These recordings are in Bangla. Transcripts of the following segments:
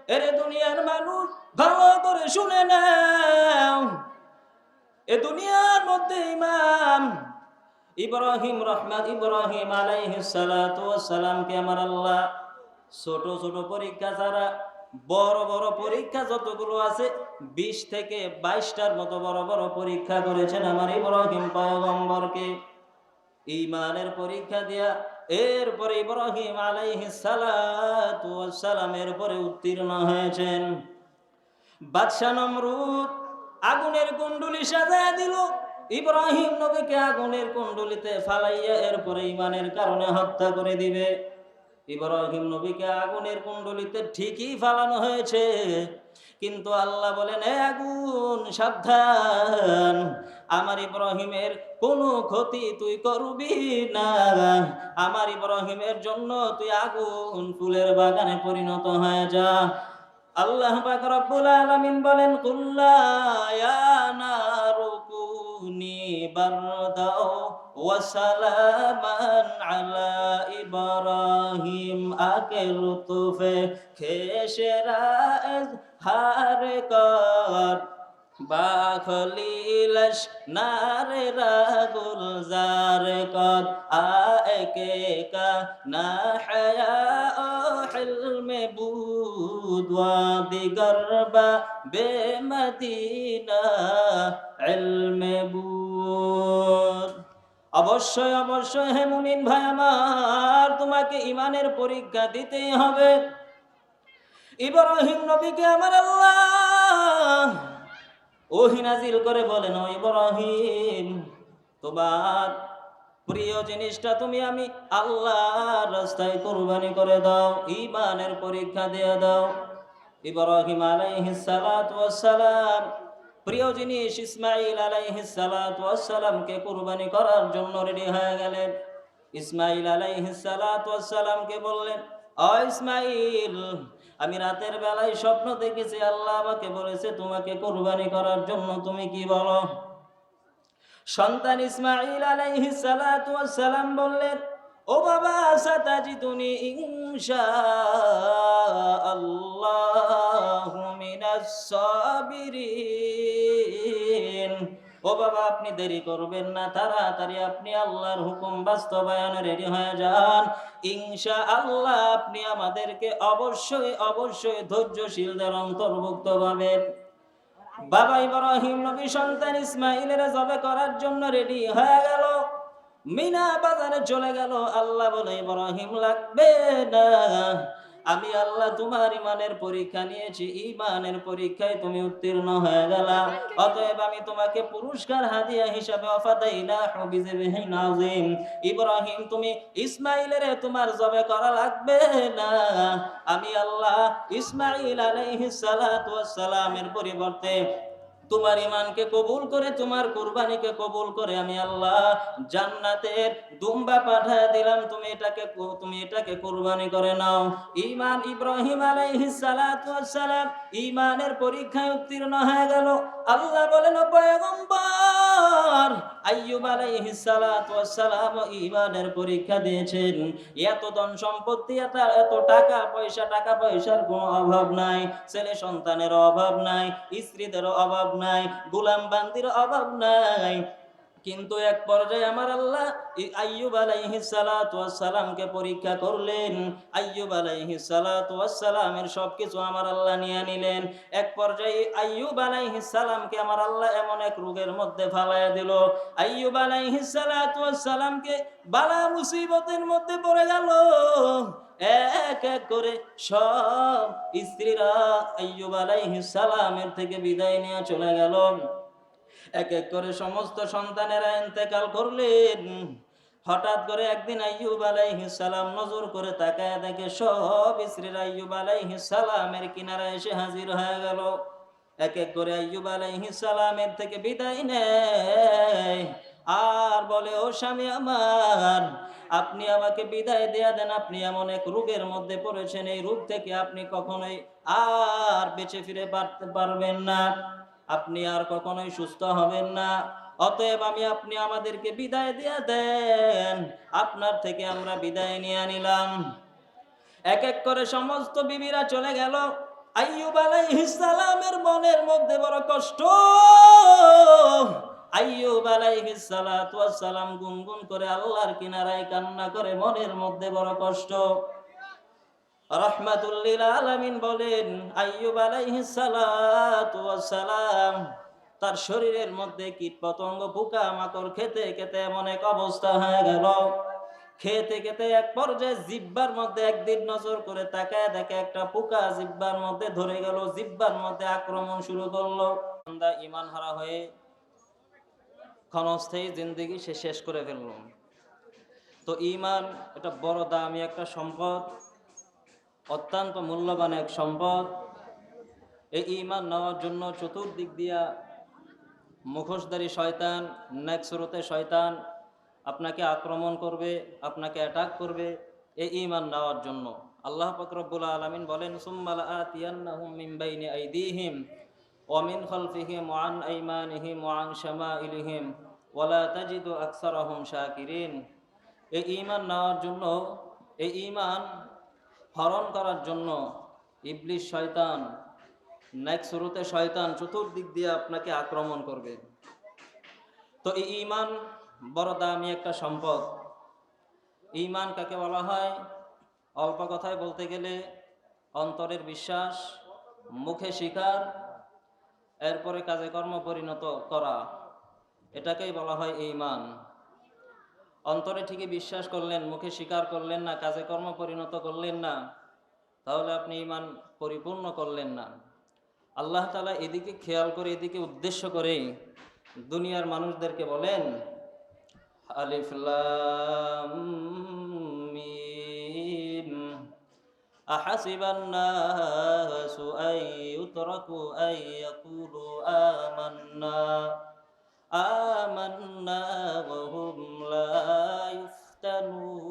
এরে দুনিয়ার মানুষ ভালো করে শুনে নাও, এ দুনিয়ার মধ্যে ইমাম ইব্রাহিম আলাইহিস সালাতু ওয়াস সালামকে আমার আল্লাহ ছোট ছোট পরীক্ষা ছাড়া বড় বড় পরীক্ষা যতগুলো আছে 20 থেকে 22টার মতো বড় বড় পরীক্ষা করেছেন আমার ইব্রাহিম পয়গম্বরকে। ঈমানের পরীক্ষা দিয়া এরপরে ইব্রাহিম আলাইহিস সালাতু ওয়াস সালামের পরে উত্তীর্ণ হয়েছেন। বাদশা নমরুদ আগুনের কুণ্ডুলি সাজায় দিল, ইব্রাহিম নবীকে আগুনের কুণ্ডুলিতে ফালাইয়া এরপরে ঈমানের কারণে হত্যা করে দিবে। ইব্রাহিম নবীকে আগুনের কুণ্ডলিতে ঠিকই ফালানো হয়েছে, কিন্তু আল্লাহ বলেন, এ আগুন সাবধান, আমার ইব্রাহিমের কোনো ক্ষতি তুই করবি না, আমার ইব্রাহিমের জন্য তুই আগুন ফুলের বাগানে পরিণত হয়ে যা। আল্লাহ পাক রব্বুল আলামিন বলেন, কুল্লা ইয়া নারু কুনি বারদাও ওয়া সালামান আলা ইব্রাহিম আকেল তুফে খেশরা ইজহার কর বাখলিলশ নারে রাগুল জার কদ আকে কা না হায়া ও হিলমে বুদ ওয়া দিগরবা বেমদিনা ইলমে বুদ। অবশ্যই অবশ্যই হে মুমিন ভাই আমার, তোমাকে ঈমানের পরীক্ষা দিতেই হবে। ইব্রাহিম নবীকে আমার আল্লাহ ওহী নাজিল করে বলেন, ও ইব্রাহিম, তোমার প্রিয় জিনিসটা তুমি আমি আল্লাহর রাস্তায় কুরবানি করে দাও, ঈমানের পরীক্ষা দিয়ে দাও। ইব্রাহিম আলাইহিস সালাতু ওয়াস সালাম প্রিয় জিনিস ইসমাঈল আলাইহিস সালাতু ওয়াস সালামকে কুরবানি করার জন্য রেডি হয়ে গেলেন। ইসমাঈল আলাইহিস সালাতু ওয়াস সালামকে বললেন, ও ইসমাঈল, আমি রাতের বেলায় স্বপ্ন দেখেছি, আল্লাহ আমাকে বলেছে তোমাকে কুরবানি করার জন্য, তুমি কি বলো? সন্তান ইসমাঈল আলাইহিস সালাতু ওয়াস সালাম বললেন, ও বাবা, সাতাজিদুনি ইনশাআল্লাহু মিনাস সাবিরিন। ও বাবা, আপনি দেরি করবেন না, তাড়াতাড়ি আপনি আল্লাহর হুকুম বাস্তবায়নে রেডি হয়ে যান। ইনশাআল্লাহ আপনি আমাদেরকে অবশ্যই অবশ্যই ধৈর্যশীলদের অন্তর্ভুক্ত পাবেন। বাবা ইব্রাহিম নবী সন্তান ইসমাঈলের জবে করার জন্য রেডি হয়ে গেল, মিনা বাজারে চলে গেল। আল্লাহ বলে, ইব্রাহিম লাগবে না, আমি আল্লাহ তোমার ঈমানের পরীক্ষা নিয়েছি, ঈমানের পরীক্ষায় তুমি উত্তীর্ণ হয়ে গেলা, অতএব আমি তোমাকে পুরস্কার হাদিয়া হিসাবে ওয়াফাদাইনাহু বিযিবহিন আযীম। ইব্রাহিম, তুমি ইসমাঈলের তোমার জবে করা লাগবে না, আমি আল্লাহ ইসমাঈল আলাইহিস সালাতু ওয়াস সালামের পরিবর্তে তোমার ঈমানকে কবুল করে, তোমার কুরবানিকে কবুল করে আমি আল্লাহ জান্নাতের দুম্বা পাঠিয়ে দিলাম, তুমি এটাকে কুরবানি করে নাও। ঈমান ইব্রাহিম আলাইহিস সালাতু ওয়াস সালাম ঈমানের পরীক্ষায় উত্তীর্ণ হয়ে গেল। আল্লাহ বলেন, ও পয়গম্বর, আইয়ুব আলাইহিস সালাতু ওয়াস সালাম ঈমানের পরীক্ষা দিয়েছেন। এত ধন সম্পত্তি, এত টাকা পয়সার কোনো অভাব নাই, ছেলে সন্তানের অভাব নাই, স্ত্রীদের অভাব নাই, গোলাম বান্দির অভাব নাই, কিন্তু এক পর্যায়ে আমার আল্লাহ আইয়ুব আলাইহিস সালাতু ওয়াস সালামকে পরীক্ষা করলেন। আইয়ুব আলাইহিস সালাতু ওয়াস সালামের সবকিছু আমার আল্লাহ নিয়ে নিলেন। এক পর্যায়ে আইয়ুব আলাইহিস সালামকে আমার আল্লাহ এমন এক রোগের মধ্যে ফালায়া দিল, আইয়ুব আলাইহিস সালাতু ওয়াস সালামকে বালা মুসিবতের মধ্যে পড়ে গেল। এক এক করে সব স্ত্রীরা আইয়ুব আলাইহিস সালামের থেকে বিদায় নিয়ে চলে গেল। এক এক করে সমস্ত সন্তানেরা ইন্তেকাল করলেন। হঠাৎ করে একদিন আইয়ুব আলাইহিস সালাম নজর করে তাকায় দেখে সব স্ত্রীরা আইয়ুব আলাইহিস সালামের কিনারায় এসে হাজির হয়ে গেল। এক এক করে আইয়ুব আলাইহিস সালামের থেকে বিদায় নেয় আর বলে, ও স্বামী আমার, আপনি আমাকে বিদায় দেয়া দেন, আপনি এমন এক রোগের মধ্যে পড়েছেন, এই রোগ থেকে আপনি কখনোই আর বেঁচে ফিরে পারবেন না, আপনি আর কখনোই সুস্থ হবেন না, অতএব আপনি আমাদেরকে বিদায় দিয়ে দেন, আপনার থেকে আমরা বিদায় নিয়ে নিলাম। এক এক করে সমস্ত বিবিরা চলে গেল। আইয়ুব আলাইহিস সালামের মনের মধ্যে বড় কষ্ট। আইয়ুব আলাইহিস সালাতু ওয়াস সালাম গুনগুন করে আল্লাহর কিনারায় কান্না করে, মনের মধ্যে বড় কষ্ট। রাহমাতুল লিল আলামিন বলেন, আইয়ুব আলাইহিস সালাতু ওয়াস সালাম তার শরীরের মধ্যে কীট পতঙ্গ পোকা মাকড় খেতে খেতে এমন এক অবস্থা হয়ে গেল, খেতে খেতে এক পর্যায়ে জিহ্বার মধ্যে একদিন নজর করে তাকায় দেখে একটা পোকা জিহ্বার মধ্যে ধরে গেল, জিহ্বার মধ্যে আক্রমণ শুরু করলো। বান্দা ঈমান হারা হয়ে ক্ষণস্থায়ী জিন্দেগি সে শেষ করে ফেলল। তো ঈমান এটা বড় দামি একটা সম্পদ, অত্যন্ত মূল্যবান এক সম্পদ। এই ঈমান নেওয়ার জন্য চতুর্দিক দিয়া মুখোশধারী শয়তান, নেক্সরতে শয়তান আপনাকে আক্রমণ করবে, আপনাকে অ্যাটাক করবে এই ঈমান নেওয়ার জন্য। আল্লাহ পাক রব্বুল আলামিন বলেন, সুম্মা লাআতিয়ান্নাহুম মিন বাইনি আইদিহিম ওয়া মিন খালফিহিম ওয়া আন আইমানিহিম ওয়া আন শামাইলিহিম ওয়া লা তাজিদু আকসারাহুম শাকিরিন। এই ঈমান নেওয়ার জন্য, এই ঈমান হরণ করার জন্য ইবলিস শয়তান, নেক্সরতে শয়তান চতুর্দিক দিয়ে আপনাকে আক্রমণ করবে। তো এই ঈমান বড় দামি একটা সম্পদ। ঈমান কাকে বলা হয়? অল্প কথায় বলতে গেলে অন্তরের বিশ্বাস, মুখে স্বীকার, এরপরে কাজে কর্ম পরিণত করা, এটাকেই বলা হয় ঈমান। অন্তরে ঠিকই বিশ্বাস করলেন, মুখে স্বীকার করলেন না, কাজে কর্ম পরিণত করলেন না, তাহলে আপনি ঈমান পরিপূর্ণ করলেন না। আল্লাহ তাআলা এদিকে খেয়াল করে, এদিকে উদ্দেশ্য করে দুনিয়ার মানুষদেরকে বলেন, আলিফ লাম মিম আহাসিবান নাসু আন ইউতরাকু আন ইয়াকুলু আমান্না আমান্না ওয়া হুম লা ইফতানুন।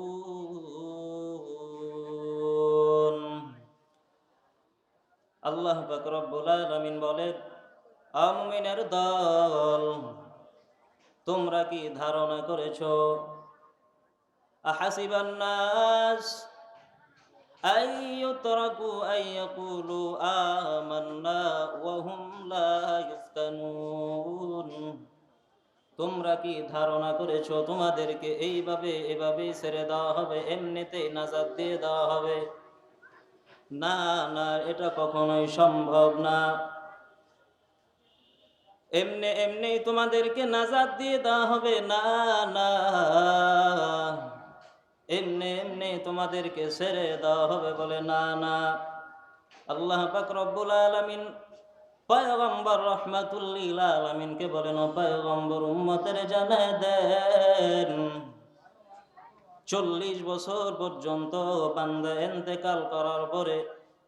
আল্লাহ পাক রব্বুল আলামিন বলেন, মুমিনের দল, তোমরা কি ধারণা করেছো, আহাসিবান নাস আন ইউতরাকু আন ইয়াকুলু আমান্না ওয়া হুম লা ইফতানুন, তোমরা কি ধারণা করেছো তোমাদেরকে এভাবে ছেড়ে দেওয়া হবে, এমনিতেই নাজাত দিয়ে দেওয়া হবে? না না, এটা কখনোই সম্ভব না। এমনি তোমাদেরকে নাজাত দিয়ে দেওয়া হবে? না না, এমনি তোমাদেরকে ছেড়ে দেওয়া হবে? বলে না না। আল্লাহ পাক রব্বুল আলামিন পয়গম্বর রাহমাতুল লিল আলামিনকে বলেন, ও পয়গম্বর, উম্মতের জানায় দেন 40 বছর পর্যন্ত বান্দা ইন্তেকাল করার পরে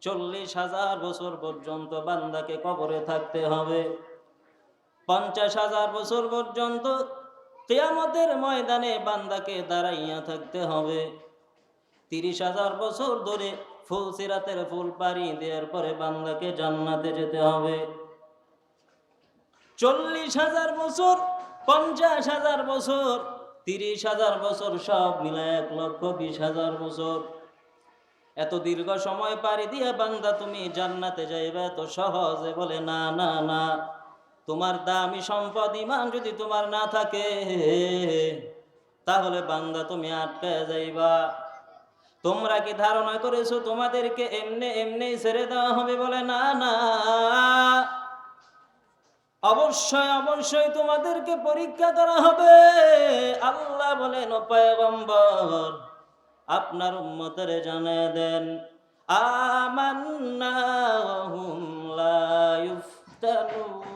40,000 বছর পর্যন্ত বান্দাকে কবরে থাকতে হবে। 50,000 বছর পর্যন্ত কিয়ামতের ময়দানে বান্দাকে দাঁড়াইয়া থাকতে হবে। 30,000 বছর ধরে ফুলসিরাতের ফুল পাড়ি দেওয়ার পরে বান্দাকে জান্নাতে যেতে হবে। 40,000 বছর, 50,000 বছর, 30,000 বছর সব মিলায় 1,20,000 বছর। এত দীর্ঘ সময় পাড়ি দিয়ে বান্দা তুমি জান্নাতে যাইবে এত সহজে? বলে না না না। তোমার দামি সম্পদ ঈমান যদি তোমার না থাকে, তাহলে বান্দা তুমি আটকায় যাইবা। তোমরা কি ধারণা করেছো তোমাদেরকে এমনি ছেড়ে দেওয়া হবে? বলে না না, অবশ্যই তোমাদেরকে পরীক্ষা করা হবে। আল্লাহ বলেন, ও পয়গম্বর, আপনার উম্মতের জানিয়ে দেন, আমান্না ওয়া হুম লা ইফতানুন।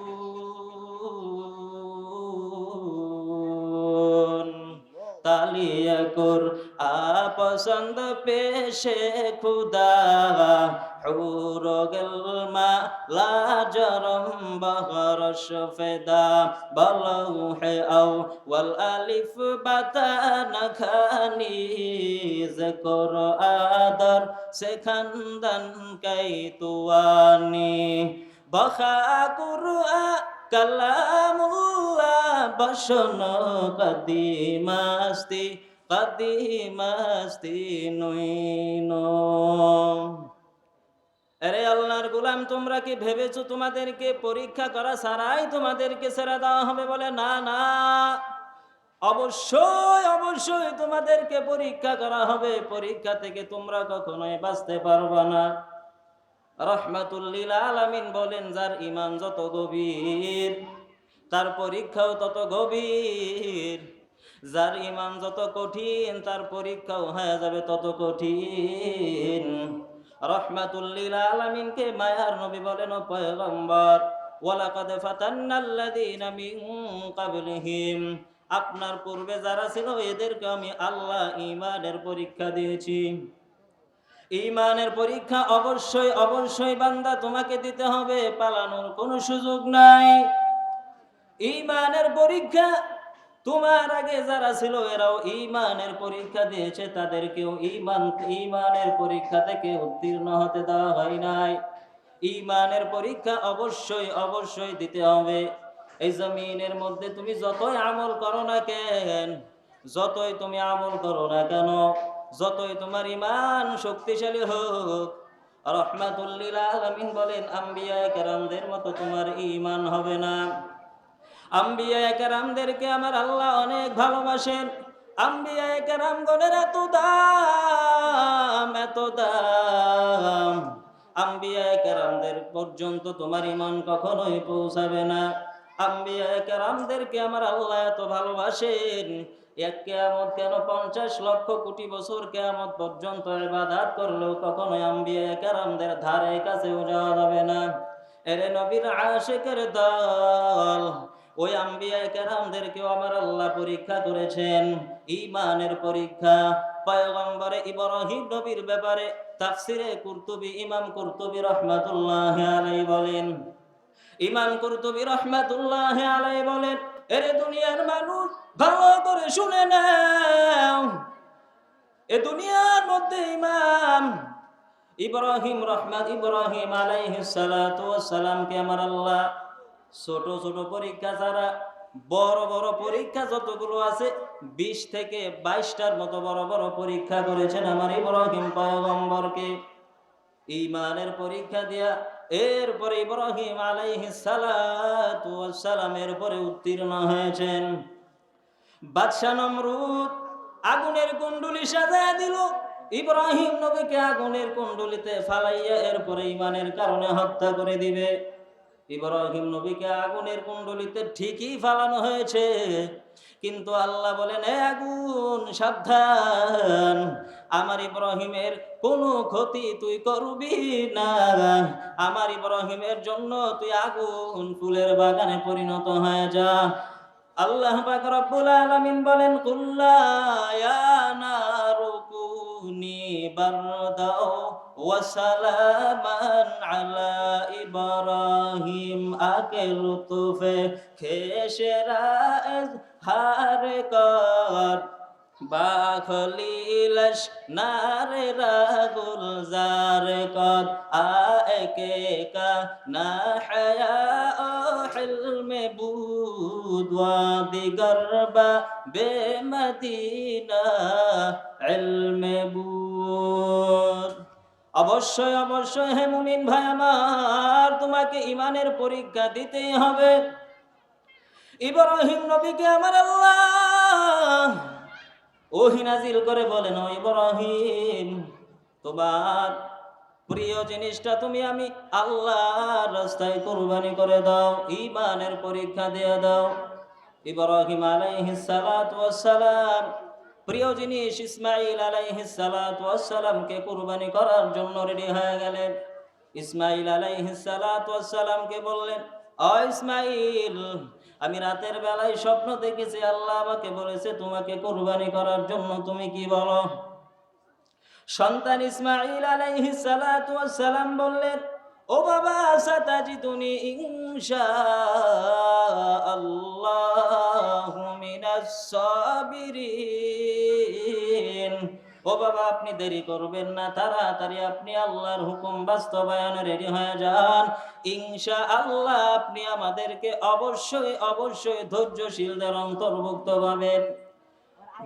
তালিয়া কুর আপসন্দ পেশে খুদা হুর গলমা লাজরম বহর শফেদা বলৌ হে আও ওয়াল আলিফ বাতা নখানি যকর আদর সে খানদান কাই তুয়ানি বখা কুরআ কালামুল্লাহ বসন কদিমাস্তি নইনো। আরে আল্লাহর গোলাম, তোমরা কি ভেবেছো তোমাদেরকে পরীক্ষা করা ছাড়াই তোমাদেরকে ছেড়ে দেওয়া হবে? বলে না না, অবশ্যই অবশ্যই তোমাদেরকে পরীক্ষা করা হবে। পরীক্ষা থেকে তোমরা কখনোই বাঁচতে পারবে না। রহমাতুল লিল আলামিন বলেন, যার ঈমান যত গভীর তার পরীক্ষাও তত গভীর, যার ঈমান যত কঠিন তার পরীক্ষাও হয়ে যাবে তত কঠিন। রহমাতুল লিল আলামিনকে মায়ার নবী বলেন, ও পয়গম্বর, ওয়ালাকাদ ফাতান্নাল্লাযীনা মিন ক্বাবলিহিম, আপনার পূর্বে যারা ছিল এদেরকে আমি আল্লাহ ঈমানের পরীক্ষা দিয়েছি। ঈমানের পরীক্ষা অবশ্যই অবশ্যই বান্দা তোমাকে দিতে হবে, পালানোর কোনো সুযোগ নাই। ঈমানের পরীক্ষা তোমার আগে যারা ছিল এরাও ঈমানের পরীক্ষা দিয়েছে, তাদেরকেও ঈমানের পরীক্ষা থেকে উত্তীর্ণ হতে দেওয়া হয় নাই। ঈমানের পরীক্ষা অবশ্যই অবশ্যই দিতে হবে। এই জমিনের মধ্যে তুমি যতই আমল করো না কেন, যতই তুমি আমল করো না কেন, যতই তোমার ঈমান শক্তিশালী হোক, রহমাতুল লিল আলামিন বলেন, আম্বিয়া কেরামদের মতো তোমার ঈমান হবে না। আম্বিয়া কেরামদেরকে আমার আল্লাহ অনেক ভালোবাসেন। আম্বিয়া কেরামগণের এত দাম, এত দাম, আম্বিয়া কেরামদের পর্যন্ত তোমার ঈমান কখনোই পৌঁছাবে না। আম্বিয়া কেরামদেরকে আমার আল্লাহ এত ভালোবাসেন, এক কিয়ামত কেন 50 লক্ষ কোটি বছর কিয়ামত পর্যন্ত ইবাদত করলেও কখনোই আম্বিয়া কেরামদের ধারে কাছেও যাওয়া যাবে না। এরে নবীর আশিকের দল, ওই আম্বিয়া কেরামদেরকেও আমার আল্লাহ পরীক্ষা করেছেন, ঈমানের পরীক্ষা। পয়গম্বরে ইব্রাহিম নবীর ব্যাপারে তাফসিরে কুরতুবী, ইমাম কুরতুবী রাহমাতুল্লাহি আলাইহি বলেন, ইমাম কুরতুবী রাহমাতুল্লাহি আলাইহি বলেন, এরে দুনিয়ার মানুষ ভালো করে শুনে নাও, এ দুনিয়ার মধ্যে ইমাম ইব্রাহিম আলাইহিস সালাতু ওয়াস সালামকে আমার আল্লাহ ছোট ছোট পরীক্ষা ছাড়া বড় বড় পরীক্ষা যতগুলো আছে 20 থেকে 22টার মতো বড় বড় পরীক্ষা করেছেন আমার ইব্রাহিম পয়গম্বরকে। ঈমানের পরীক্ষা দিয়া এরপরে ইব্রাহিম আলাইহিস সালাতু ওয়াস সালামের পরে উত্তীর্ণ হয়েছেন। বাদশা নমরুদ আগুনের কুণ্ডুলি সাজায় দিল, ইব্রাহিম নবীকে আগুনের কুণ্ডুলিতে ফালাইয়া এরপরে ঈমানের কারণে হত্যা করে দিবে। ইব্রাহিম নবীকে আগুনের কুণ্ডলিতে ঠিকই ফালানো হয়েছে, কিন্তু আল্লাহ বলেন, এ আগুন সাবধান, আমার ইব্রাহিমের কোনো ক্ষতি তুই করবি না, আমার ইব্রাহিমের জন্য তুই আগুন ফুলের বাগানে পরিণত হয়ে যা। আল্লাহ পাক রব্বুল আলামিন বলেন, কুল্লা ইয়া নারু কুনি বারদাও ওয়া সালামান আলা ইব্রাহিম আকেল তুফে খেশরা হার কর বাখলিলশ নারে রাগুল জার কদ আকে কা না হায়া হিলমে বুদ ওয়াদিগর বা বেমদিনা ইলমে বুদ। অবশ্যই অবশ্যই হে মুমিন ভাই আমার, তোমাকে ঈমানের পরীক্ষা দিতেই হবে। ইব্রাহিম নবীকে আমার আল্লাহ ওহী নাজিল করে বলেন, ও ইব্রাহিম, তোমার প্রিয় জিনিসটা তুমি আমি আল্লাহর রাস্তায় কুরবানি করে দাও, ঈমানের পরীক্ষা দিয়ে দাও। ইব্রাহিম আলাইহিস সালাতু ওয়াস সালাম প্রিয় জিনিস ইসমাঈল আলাইহিস সালাতু ওয়াস সালামকে কুরবানি করার জন্য রেডি হয়ে গেলেন। ইসমাঈল আলাইহিস সালাতু ওয়াস সালামকে বললেন, ও ইসমাঈল, আমি রাতের বেলায় স্বপ্ন দেখেছি, আল্লাহ আমাকে বলেছে তোমাকে কুরবানি করার জন্য, তুমি কি বলো? সন্তান ইসমাঈল আলাইহিস সালাতু ওয়াস সালাম বললেন, ও বাবা, সাতাজিদুনি ইনশাআল্লাহু মিনাস সাবিরিন। ও বাবা, আপনি দেরি করবেন না, তাড়াতাড়ি আপনি আল্লাহর হুকুম বাস্তবায়নে রেডি হয়ে যান। ইনশাআল্লাহ আপনি আমাদেরকে অবশ্যই অবশ্যই ধৈর্যশীলদের অন্তর্ভুক্ত পাবেন।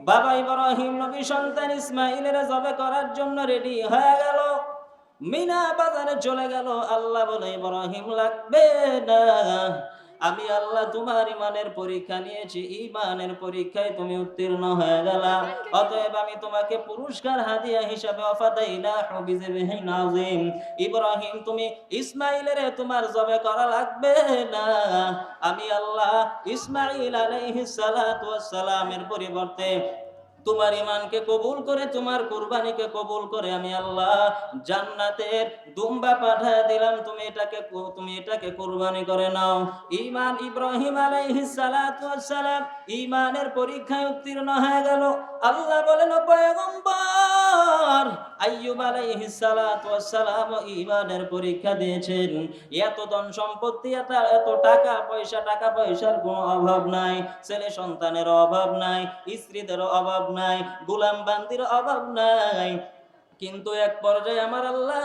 বাবা ইব্রাহিম নবী সন্তান ইসমাঈলের জবে করার জন্য রেডি হয়ে গেল। মিনা বাজারে চলে গেল। আল্লাহ বলে ইব্রাহিম লাগবে না, আমি আল্লাহ তোমার ইমানের পরীক্ষা নিয়েছি, ইমানের পরীক্ষায় তুমি উত্তীর্ণ হয়ে গেলা, অতএব আমি তোমাকে পুরস্কার হাদিয়া হিসাবে ওয়াফাদাইনাহু বিযিবহিন আযীম। ইব্রাহিম তুমি ইসমাঈলের তোমার জবে করা লাগবে না, আমি আল্লাহ ইসমাঈল আলাইহিস সালাতু ওয়াস সালামের পরিবর্তে তোমার ইমানকে কবুল করে, তোমার কুরবানিকে কবুল করে আমি আল্লাহ জান্নাতের দুম্বা পাঠিয়ে দিলাম, তুমি এটাকে কুরবানি করে নাও। ঈমান ইব্রাহিম আলাইহিস সালাতু ওয়াস সালাম ঈমানের পরীক্ষায় উত্তীর্ণ হয়ে গেল। আল্লাহ বলেন ও পয়গম্বর, আইয়ুব আলাইহিস সালাতু ওয়াস সালাম ঈমানের পরীক্ষা দিয়েছেন। এত ধন সম্পত্তি, এত টাকা পয়সার কোনো অভাব নাই, ছেলে সন্তানের অভাব নাই, স্ত্রীদের অভাব নাই, গোলাম বান্দির অভাব নাই। কিন্তু এক পর্যায়ে আমার আল্লাহ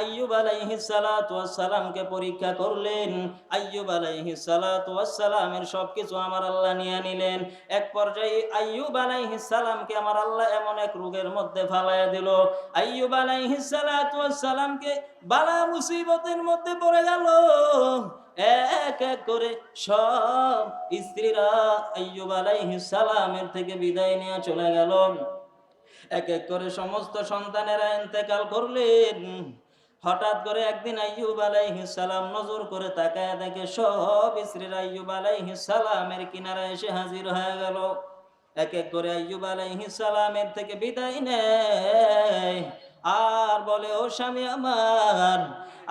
আইয়ুব আলাইহিস সালাতু ওয়াস সালামকে পরীক্ষা করলেন। আইয়ুব আলাইহিস সালাতু ওয়াস সালামের সবকিছু আমার আল্লাহ নিয়ে নিলেন। এক পর্যায়ে আইয়ুব আলাইহিস সালামকে আমার আল্লাহ এমন এক রোগের মধ্যে ফালায়া দিল, আইয়ুব আলাইহিস সালাতু ওয়াস সালামকে বালা মুসিবতের মধ্যে পড়ে গেল। এক এক করে সব স্ত্রীরা আইয়ুব আলাইহিস সালামের থেকে বিদায় নিয়ে চলে গেল। এক এক করে সমস্ত সন্তানেরা ইন্তেকাল করলেন। হঠাৎ করে একদিন আইয়ুব আলাইহিস সালাম নজর করে তাকায় দেখে সব স্ত্রীরা আইয়ুব আলাইহিস সালামের কিনারায় এসে হাজির হয়ে গেল। এক এক করে আইয়ুব আলাইহিস সালামের থেকে বিদায় নেয় আর বলে, ও স্বামী আমার,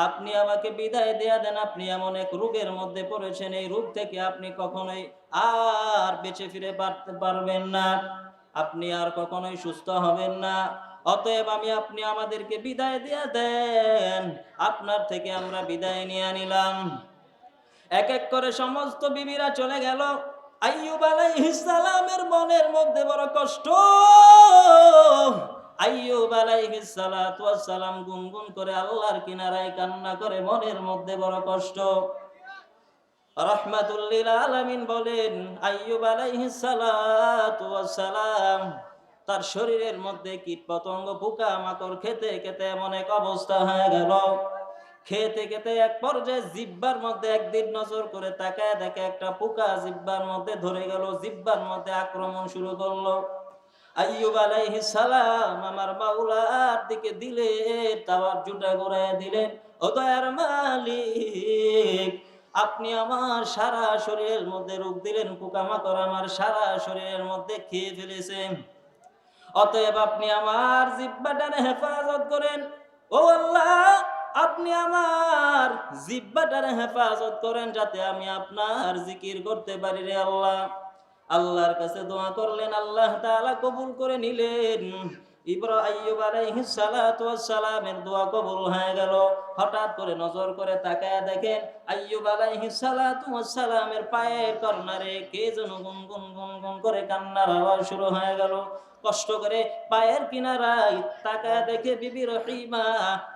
আপনি আমাকে বিদায় দেয়া দেন, আপনি এমন এক রোগের মধ্যে পড়েছেন, এই রোগ থেকে আপনি কখনোই আর বেঁচে ফিরে পারবেন না, আপনি আর কখনোই সুস্থ হবেন না, অতএব আপনি আমাদেরকে বিদায় দিয়ে দেন, আপনার থেকে আমরা বিদায় নিয়ে নিলাম। এক এক করে সমস্ত বিবিরা চলে গেল। আইয়ুব আলাইহিস সালামের মনের মধ্যে বড় কষ্ট। আইয়ুব আলাইহিস সালাতু ওয়াস সালাম গুনগুন করে আল্লাহর কিনারায় কান্না করে, মনের মধ্যে বড় কষ্ট। রাহমাতুল লিল আলামিন বলেন, আইয়ুব আলাইহিস সালাতু ওয়াস সালাম তার শরীরের মধ্যে কীট পতঙ্গ পোকা মাকড় খেতে খেতে এমন এক অবস্থা হয়ে গেল, খেতে খেতে এক পর্যায়ে জিহ্বার মধ্যে একদিন নজর করে তাকায় দেখে একটা পোকা জিহ্বার মধ্যে ধরে গেল, জিহ্বার মধ্যে আক্রমণ শুরু করলো। আইয়ুব আলাইহিস সালাম আমার মাওলার দিকে দিলেন তাওয়াজ্জুটা ঘুরাইয়া দিলেন, ও দয়ার মালিক, আপনি আমার সারা শরীরের মধ্যে রোগ দিলেন, পোকামাকড় আমার সারা শরীরের মধ্যে খেয়ে ফেলেছেন, অতএব আপনি আমার জিহ্বাটার হেফাজত করেন। ও আল্লাহ, আপনি আমার জিহ্বাটার হেফাজত করেন যাতে আমি আপনার জিকির করতে পারি রে আল্লাহ। আল্লাহর কাছে দোয়া করলেন, আল্লাহ তাআলা কবুল করে নিলেন। আইয়ুব আলাইহিস সালাতু ওয়াস সালামের দোয়া কবুল হয়ে গেল। হঠাৎ করে নজর করে তাকায় দেখেন আইয়ুব আলাইহিস সালাতু ওয়াস সালামের পায়ের কর্নারে কে যেন গুনগুন গুনগুন করে কান্নার আওয়াজ শুরু হয়ে গেল। কষ্ট করে পায়ের কিনারায় তাকায় দেখে বিবি রহিমা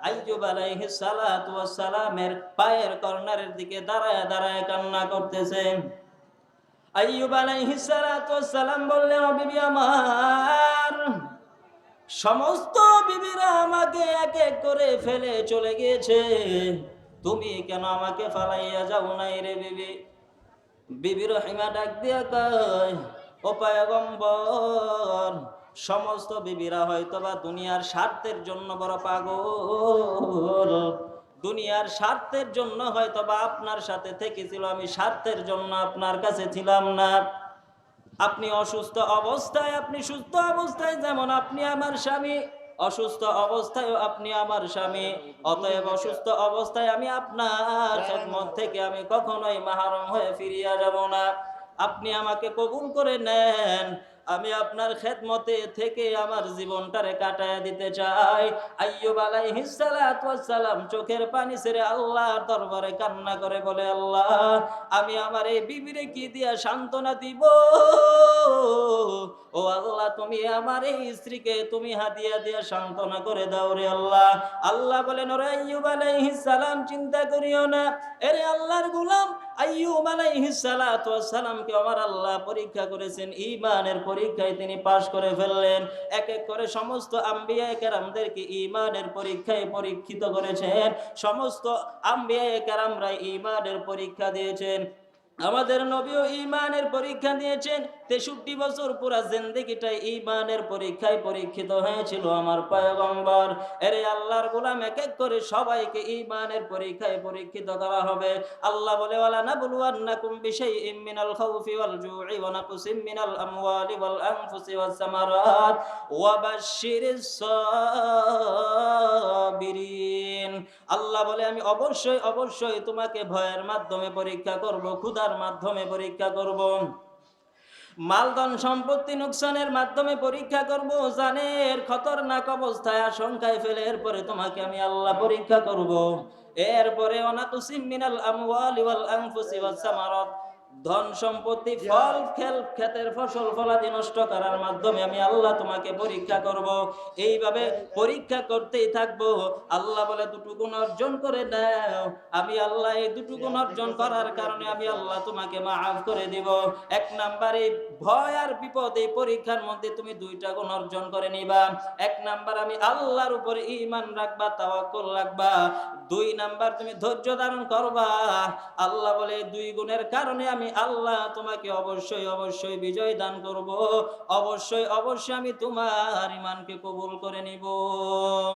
আইয়ুব আলাইহিস সালাতু ওয়াস সালামের পায়ের কর্নারের দিকে দাঁড়ায় দাঁড়ায় কান্না করতেছেন। আইয়ুব আলাইহিস সালাতু ওয়াস সালাম বললেন, ও বিবি আমার, সমস্ত বিবিরা আমাকে এক এক করে ফেলে চলে গিয়েছে, তুমি কেন আমাকে ফালাইয়া যাও নাই রে বিবি? বিবি রহিমা ডাক দিয়া কয়, ও পয়গম্বর, সমস্ত বিবিরা হয়তোবা দুনিয়ার স্বার্থের জন্য বড় পাগল, দুনিয়ার স্বার্থের জন্য হয়তোবা আপনার সাথে থেকেছিল, আমি স্বার্থের জন্য আপনার কাছে ছিলাম না। আপনি অসুস্থ অবস্থায়, আপনি সুস্থ অবস্থায় যেমন আপনি আমার স্বামী, অসুস্থ অবস্থায় আপনি আমার স্বামী, অতএব অসুস্থ অবস্থায় আমি আপনার খেদমত থেকে আমি কখনোই মাহরুম হয়ে ফিরিয়া যাব না। আপনি আমাকে কবুল করে নেন, আমি আপনার খেদমতে থেকে আমার জীবনটারে কাটায়া দিতে চাই। আইয়ুব আলাইহিস সালাতু ওয়াস সালাম চোখের পানি ছেড়ে আল্লাহর দরবারে কান্না করে বলে, আল্লাহ, আমি আমার এই বিবিরে কি দিয়া সান্ত্বনা দিব? ও আল্লাহ, তুমি আমার এই স্ত্রীকে তুমি হাদিয়া দিয়া সান্ত্বনা করে দাও রে আল্লাহ। আল্লাহ বলেন, ওরে আইয়ুব আলাইহিস সালাম, চিন্তা করিও না, এরে আল্লাহর গোলাম আইয়ুব আলাইহিস সালাতু ওয়াস সালামকে আমার আল্লাহ পরীক্ষা করেছেন, ঈমানের পরীক্ষায় তিনি পাশ করে ফেললেন। এক এক করে সমস্ত আম্বিয়ায়ে কেরামদেরকে ঈমানের পরীক্ষায় পরীক্ষিত করেছেন। সমস্ত আম্বিয়ায়ে কেরামরা ঈমানের পরীক্ষা দিয়েছেন। আমাদের নবীও ঈমানের পরীক্ষা দিয়েছেন। 63 বছর পুরা জিন্দেগিটাই ঈমানের পরীক্ষায় পরীক্ষিত হয়েছিল আমার পয়গম্বর। এরে আল্লাহর গোলাম এক এক করে সবাইকে ঈমানের পরীক্ষায় পরীক্ষিত করা হবে। আল্লাহ বলে ওয়ালা নাবলুওয়ান্নাকুম বিশাইইম মিনাল খাউফি ওয়াল জু'i ওয়া নাকসিম মিনাল আমওয়ালি ওয়াল আনফুসি ওয়াস সামারাত ওয়া বাশশিরিস সাবিরিন। আল্লাহ বলে আমি অবশ্যই অবশ্যই তোমাকে ভয়ের মাধ্যমে পরীক্ষা করব, ক্ষুধার মাধ্যমে পরীক্ষা করব, মালধন সম্পত্তি নুকসানের মাধ্যমে পরীক্ষা করব, জানের খতরনাক অবস্থায় আশঙ্কায় ফেলে এরপরে তোমাকে আমি আল্লাহ পরীক্ষা করব। এরপরে অনাকুসিম মিনাল আমওয়ালি ওয়াল আনফুসি ওয়াস সামারাত, ধন সম্পত্তি ফল ক্ষেতের ফসল ফলাদি নষ্ট করার মাধ্যমে আমি আল্লাহ তোমাকে পরীক্ষা করব। এইভাবে পরীক্ষা করতেই থাকবো। আল্লাহ বলে দুটো গুণ অর্জন করে নাও, আমি আল্লাহ এই দুটো গুণ অর্জন করার কারণে আমি আল্লাহ তোমাকে মাফ করে দিব। এক নাম্বারে ভয় আর বিপদ, এই পরীক্ষার মধ্যে তুমি দুইটা গুণ অর্জন করে নিবা। এক নাম্বার আমি আল্লাহর উপরে ঈমান রাখবা, তাওয়াক্কুল রাখবা। দুই নাম্বার তুমি ধৈর্য ধারণ করবা। আল্লাহ বলে দুই গুণের কারণে আমি আল্লাহ তোমাকে অবশ্যই অবশ্যই বিজয় দান করব। অবশ্যই অবশ্যই আমি তোমার ঈমানকে কবুল করে নিব।